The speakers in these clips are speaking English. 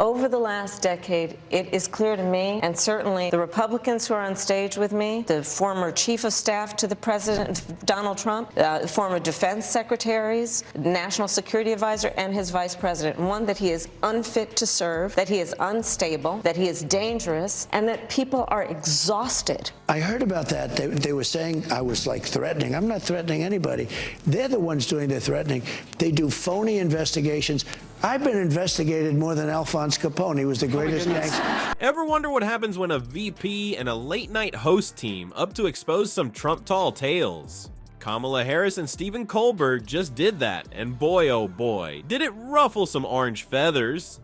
Over the last decade, it is clear to me, and certainly the Republicans who are on stage with me, the former chief of staff to the president, Donald Trump, former defense secretaries, national security advisor, and his vice president, one, that he is unfit to serve, that he is unstable, that he is dangerous, and that people are exhausted. I heard about that. They were saying I was like threatening. I'm not threatening anybody. They're the ones doing the threatening. They do phony investigations. I've been investigated more than Alphonse Capone. He was the greatest gangster. Ever wonder what happens when a VP and a late-night host team up to expose some Trump tall tales? Kamala Harris and Stephen Colbert just did that, and boy oh boy, did it ruffle some orange feathers.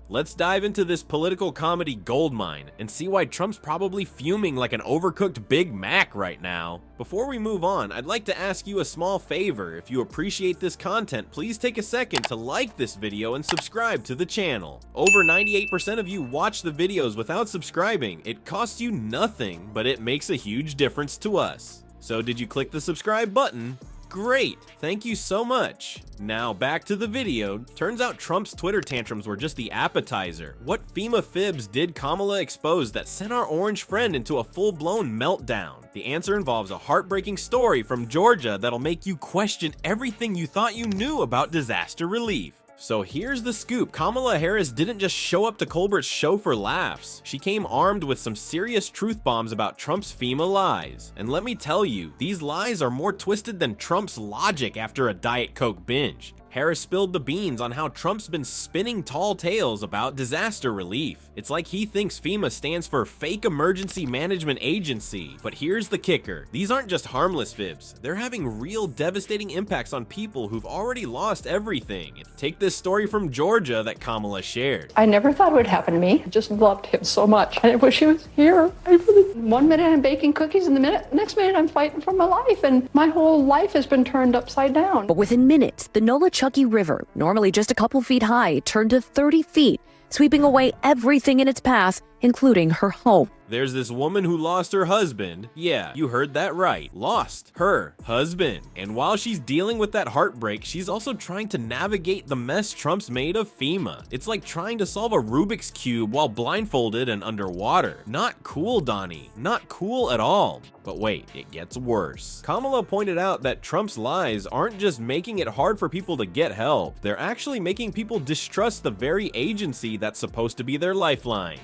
Let's dive into this political comedy goldmine and see why Trump's probably fuming like an overcooked Big Mac right now. Before we move on, I'd like to ask you a small favor. If you appreciate this content, please take a second to like this video and subscribe to the channel. Over 98% of you watch the videos without subscribing. It costs you nothing, but it makes a huge difference to us. So did you click the subscribe button? Great, thank you so much. Now back to the video. Turns out Trump's Twitter tantrums were just the appetizer. What FEMA fibs did Kamala expose that sent our orange friend into a full-blown meltdown? The answer involves a heartbreaking story from Georgia that'll make you question everything you thought you knew about disaster relief. So here's the scoop. Kamala Harris didn't just show up to Colbert's show for laughs. She came armed with some serious truth bombs about Trump's FEMA lies. And let me tell you, these lies are more twisted than Trump's logic after a Diet Coke binge. Harris spilled the beans on how Trump's been spinning tall tales about disaster relief. It's like he thinks FEMA stands for Fake Emergency Management Agency. But here's the kicker. These aren't just harmless fibs. They're having real devastating impacts on people who've already lost everything. Take this story from Georgia that Kamala shared. I never thought it would happen to me. I just loved him so much. I wish he was here. One minute I'm baking cookies and next minute I'm fighting for my life, and my whole life has been turned upside down. But within minutes, the Nolichucky River, normally just a couple feet high, turned to 30 feet, sweeping away everything in its path, including her home. There's this woman who lost her husband. Yeah, you heard that right. Lost her husband. And while she's dealing with that heartbreak, she's also trying to navigate the mess Trump's made of FEMA. It's like trying to solve a Rubik's Cube while blindfolded and underwater. Not cool, Donnie. Not cool at all. But wait, it gets worse. Kamala pointed out that Trump's lies aren't just making it hard for people to get help. They're actually making people distrust the very agency that's supposed to be their lifeline.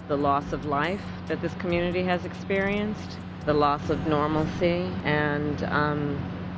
The loss of life that this community has experienced, the loss of normalcy, and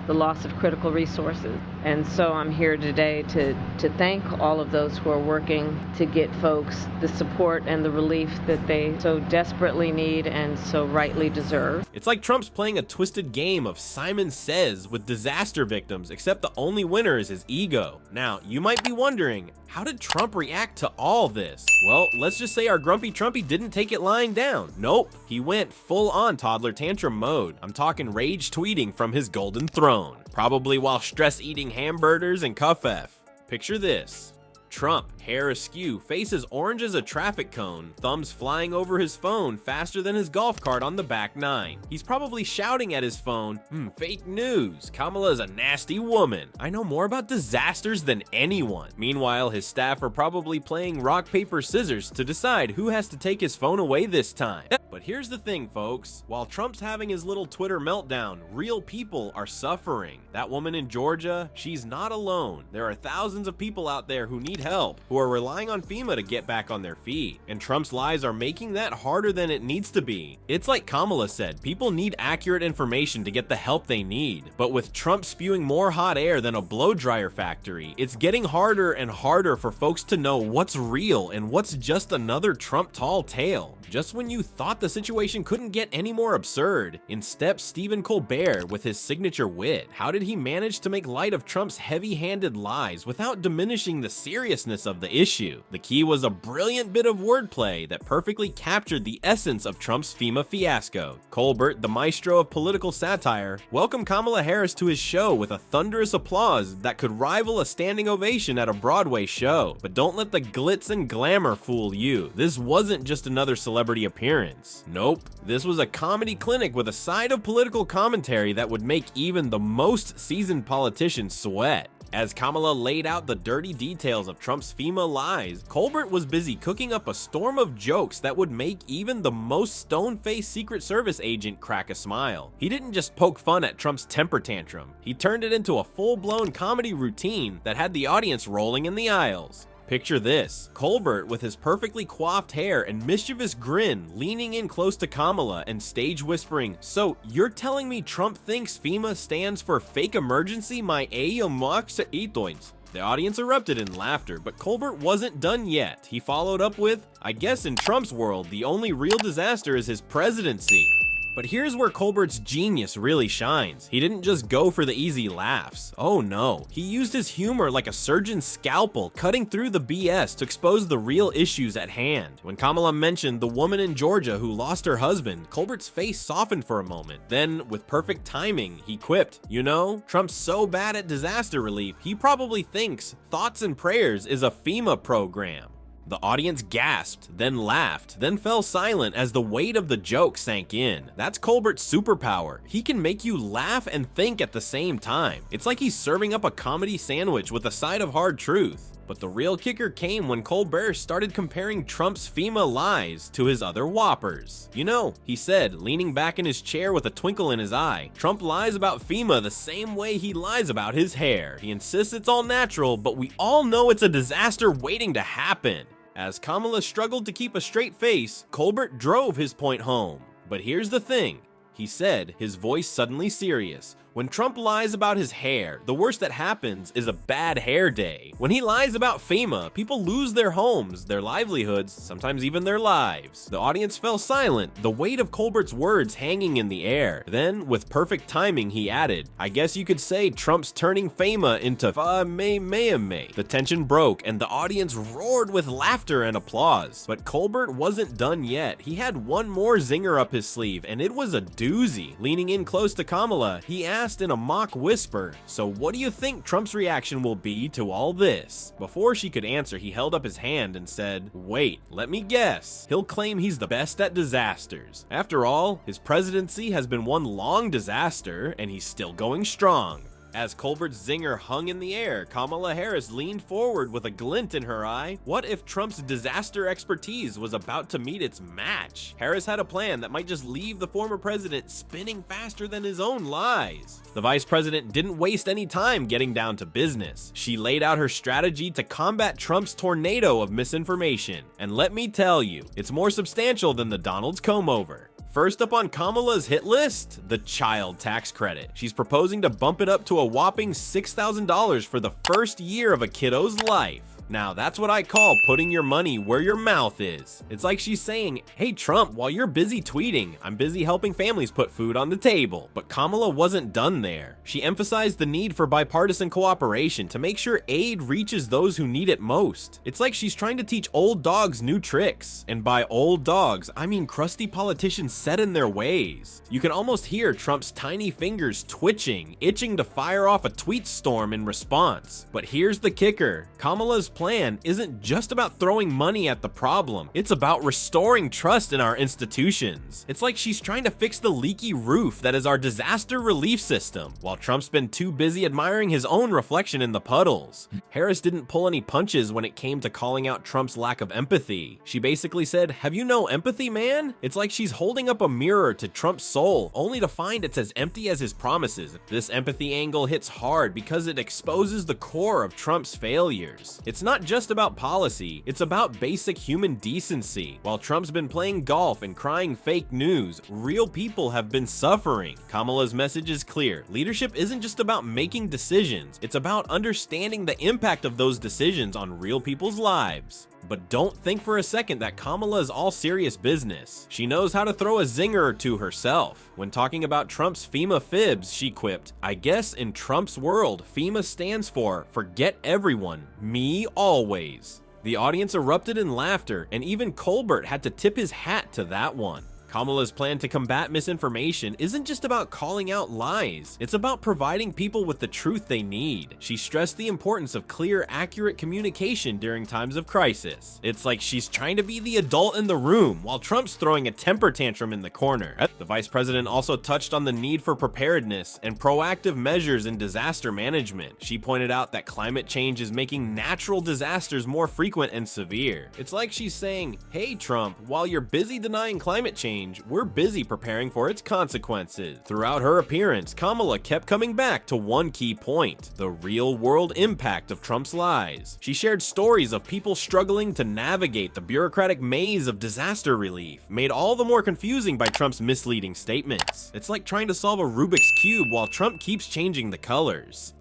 the loss of critical resources. And so I'm here today to thank all of those who are working to get folks the support and the relief that they so desperately need and so rightly deserve. It's like Trump's playing a twisted game of Simon Says with disaster victims, except the only winner is his ego. Now, you might be wondering, how did Trump react to all this? Well, let's just say our grumpy Trumpy didn't take it lying down. Nope, he went full on toddler tantrum mode. I'm talking rage tweeting from his golden throne, probably while stress eating hamburgers and cuff F. Picture this. Trump, hair askew, faces orange as a traffic cone, thumbs flying over his phone faster than his golf cart on the back nine. He's probably shouting at his phone, fake news, Kamala's a nasty woman. I know more about disasters than anyone. Meanwhile, his staff are probably playing rock, paper, scissors to decide who has to take his phone away this time. But here's the thing, folks. While Trump's having his little Twitter meltdown, real people are suffering. That woman in Georgia, she's not alone. There are thousands of people out there who need help, who are relying on FEMA to get back on their feet. And Trump's lies are making that harder than it needs to be. It's like Kamala said, people need accurate information to get the help they need. But with Trump spewing more hot air than a blow dryer factory, it's getting harder and harder for folks to know what's real and what's just another Trump tall tale. Just when you thought the situation couldn't get any more absurd, in steps Stephen Colbert with his signature wit. How did he manage to make light of Trump's heavy-handed lies without diminishing the seriousness of the issue? The key was a brilliant bit of wordplay that perfectly captured the essence of Trump's FEMA fiasco. Colbert, the maestro of political satire, welcomed Kamala Harris to his show with a thunderous applause that could rival a standing ovation at a Broadway show. But don't let the glitz and glamour fool you. This wasn't just another celebrity appearance. Nope, this was a comedy clinic with a side of political commentary that would make even the most seasoned politician sweat. As Kamala laid out the dirty details of Trump's FEMA lies, Colbert was busy cooking up a storm of jokes that would make even the most stone-faced Secret Service agent crack a smile. He didn't just poke fun at Trump's temper tantrum, he turned it into a full-blown comedy routine that had the audience rolling in the aisles. Picture this, Colbert with his perfectly coiffed hair and mischievous grin leaning in close to Kamala and stage whispering, "So you're telling me Trump thinks FEMA stands for Fake Emergency My Itoins?" The audience erupted in laughter, but Colbert wasn't done yet. He followed up with, "I guess in Trump's world, the only real disaster is his presidency." But here's where Colbert's genius really shines. He didn't just go for the easy laughs. Oh no, he used his humor like a surgeon's scalpel, cutting through the BS to expose the real issues at hand. When Kamala mentioned the woman in Georgia who lost her husband, Colbert's face softened for a moment. Then, with perfect timing, he quipped, "You know, Trump's so bad at disaster relief, he probably thinks Thoughts and Prayers is a FEMA program." The audience gasped, then laughed, then fell silent as the weight of the joke sank in. That's Colbert's superpower. He can make you laugh and think at the same time. It's like he's serving up a comedy sandwich with a side of hard truth. But the real kicker came when Colbert started comparing Trump's FEMA lies to his other whoppers. "You know," he said, leaning back in his chair with a twinkle in his eye, "Trump lies about FEMA the same way he lies about his hair. He insists it's all natural, but we all know it's a disaster waiting to happen." As Kamala struggled to keep a straight face, Colbert drove his point home. But here's the thing, he said, his voice suddenly serious. When Trump lies about his hair, the worst that happens is a bad hair day. When he lies about FEMA, people lose their homes, their livelihoods, sometimes even their lives. The audience fell silent, the weight of Colbert's words hanging in the air. Then, with perfect timing, he added, "I guess you could say Trump's turning FEMA into May." The tension broke, and the audience roared with laughter and applause. But Colbert wasn't done yet. He had one more zinger up his sleeve, and it was a doozy. Leaning in close to Kamala, he asked in a mock whisper, "So what do you think Trump's reaction will be to all this?" Before she could answer, he held up his hand and said, "Wait, let me guess. He'll claim he's the best at disasters. After all, his presidency has been one long disaster, and he's still going strong." As Colbert's zinger hung in the air, Kamala Harris leaned forward with a glint in her eye. What if Trump's disaster expertise was about to meet its match? Harris had a plan that might just leave the former president spinning faster than his own lies. The vice president didn't waste any time getting down to business. She laid out her strategy to combat Trump's tornado of misinformation. And let me tell you, it's more substantial than the Donald's comb-over. First up on Kamala's hit list, the child tax credit. She's proposing to bump it up to a whopping $6,000 for the first year of a kiddo's life. Now, that's what I call putting your money where your mouth is. It's like she's saying, "Hey Trump, while you're busy tweeting, I'm busy helping families put food on the table." But Kamala wasn't done there. She emphasized the need for bipartisan cooperation to make sure aid reaches those who need it most. It's like she's trying to teach old dogs new tricks. And by old dogs, I mean crusty politicians set in their ways. You can almost hear Trump's tiny fingers twitching, itching to fire off a tweet storm in response. But here's the kicker. Kamala's plan isn't just about throwing money at the problem. It's about restoring trust in our institutions. It's like she's trying to fix the leaky roof that is our disaster relief system, while Trump's been too busy admiring his own reflection in the puddles. Harris didn't pull any punches when it came to calling out Trump's lack of empathy. She basically said, "Have you no empathy, man?" It's like she's holding up a mirror to Trump's soul, only to find it's as empty as his promises. This empathy angle hits hard because it exposes the core of Trump's failures. It's not just about policy, it's about basic human decency. While Trump's been playing golf and crying fake news, real people have been suffering. Kamala's message is clear. Leadership isn't just about making decisions, it's about understanding the impact of those decisions on real people's lives. But don't think for a second that Kamala is all serious business. She knows how to throw a zinger or two herself. When talking about Trump's FEMA fibs, she quipped, "I guess in Trump's world, FEMA stands for Forget Everyone, Me Always." The audience erupted in laughter, and even Colbert had to tip his hat to that one. Kamala's plan to combat misinformation isn't just about calling out lies, it's about providing people with the truth they need. She stressed the importance of clear, accurate communication during times of crisis. It's like she's trying to be the adult in the room while Trump's throwing a temper tantrum in the corner. The vice president also touched on the need for preparedness and proactive measures in disaster management. She pointed out that climate change is making natural disasters more frequent and severe. It's like she's saying, hey Trump, while you're busy denying climate change, we're busy preparing for its consequences. Throughout her appearance, Kamala kept coming back to one key point: the real-world impact of Trump's lies. She shared stories of people struggling to navigate the bureaucratic maze of disaster relief, made all the more confusing by Trump's misleading statements. It's like trying to solve a Rubik's Cube while Trump keeps changing the colors.